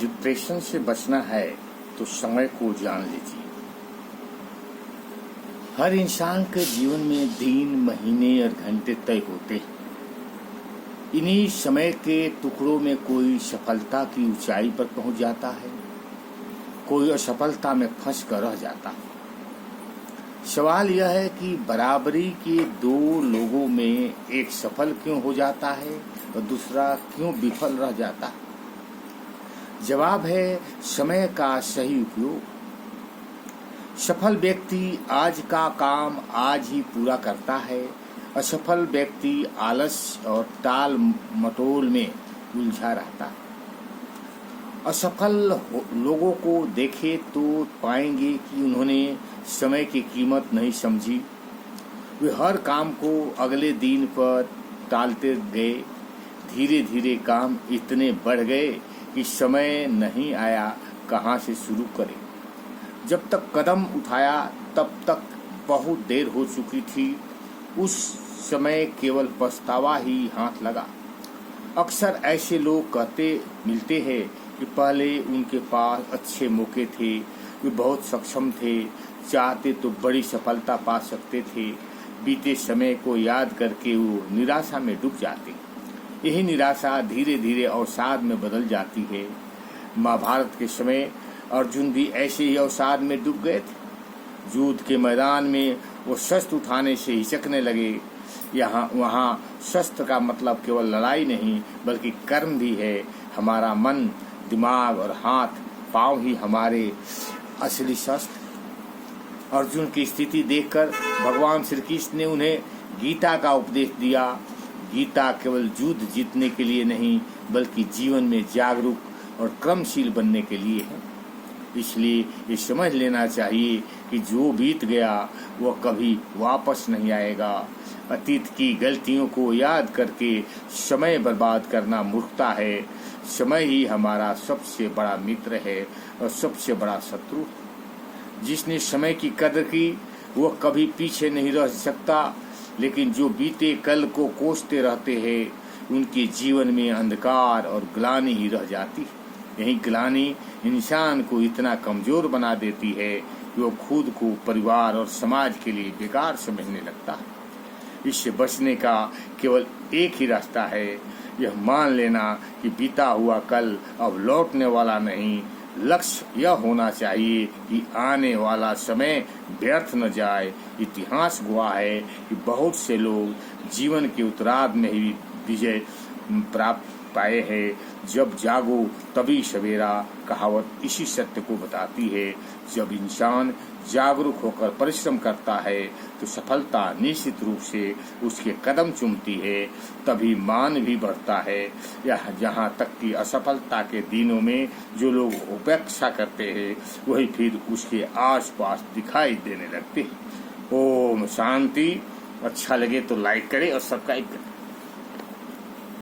Depression से बचना है तो समय को जान लीजिए। हर इंसान के जीवन में दिन, महीने और घंटे तय होते हैं। इन्हीं समय के टुकड़ों में कोई सफलता की ऊंचाई पर पहुंच जाता है, कोई असफलता में फंस कर रह जाता है। सवाल यह है कि बराबरी के दो लोगों में एक सफल क्यों हो जाता है और दूसरा क्यों विफल रह जाता है? जवाब है समय का सही उपयोग। सफल व्यक्ति आज का काम आज ही पूरा करता है। असफल व्यक्ति आलस और टाल मटोल में उलझा रहता है। असफल लोगों को देखे तो पाएंगे कि उन्होंने समय की कीमत नहीं समझी। वे हर काम को अगले दिन पर टालते गए। धीरे धीरे काम इतने बढ़ गए कि समय नहीं आया कहाँ से शुरू करें। जब तक कदम उठाया तब तक बहुत देर हो चुकी थी। उस समय केवल पछतावा ही हाथ लगा। अक्सर ऐसे लोग कहते मिलते हैं कि पहले उनके पास अच्छे मौके थे, वे बहुत सक्षम थे, चाहते तो बड़ी सफलता पा सकते थे। बीते समय को याद करके वो निराशा में डूब जाते। यही निराशा धीरे धीरे अवसाद में बदल जाती है। महाभारत के समय अर्जुन भी ऐसे ही अवसाद में डूब गए थे। युद्ध के मैदान में वो शस्त्र उठाने से हिचकने लगे। वहाँ शस्त्र का मतलब केवल लड़ाई नहीं बल्कि कर्म भी है। हमारा मन, दिमाग और हाथ पांव ही हमारे असली शस्त्र। अर्जुन की स्थिति देखकर भगवान श्री कृष्ण ने उन्हें गीता का उपदेश दिया। गीता केवल युद्ध जीतने के लिए नहीं बल्कि जीवन में जागरूक और क्रमशील बनने के लिए है। इसलिए ये समझ लेना चाहिए कि जो बीत गया वह कभी वापस नहीं आएगा। अतीत की गलतियों को याद करके समय बर्बाद करना मूर्खता है। समय ही हमारा सबसे बड़ा मित्र है और सबसे बड़ा शत्रु। जिसने समय की कदर की वह कभी पीछे नहीं रह सकता, लेकिन जो बीते कल को कोसते रहते हैं उनके जीवन में अंधकार और ग्लानि ही रह जाती है। यही ग्लानि इंसान को इतना कमजोर बना देती है कि वो खुद को, परिवार और समाज के लिए बेकार समझने लगता है। इससे बचने का केवल एक ही रास्ता है, यह मान लेना कि बीता हुआ कल अब लौटने वाला नहीं। लक्ष्य यह होना चाहिए कि आने वाला समय व्यर्थ न जाए। इतिहास गवाह है कि बहुत से लोग जीवन के उत्तरार्ध में ही विजय प्राप्त पाए हैं। जब जागो तभी सवेरा कहावत इसी सत्य को बताती है। जब इंसान जागरूक होकर परिश्रम करता है तो सफलता निश्चित रूप से उसके कदम चूमती है। तभी मान भी बढ़ता है। यह जहाँ तक कि असफलता के दिनों में जो लोग उपेक्षा करते हैं वही फिर उसके आसपास दिखाई देने लगते हैं। ओम शांति। अच्छा लगे तो लाइक करें और सब्सक्राइब करें।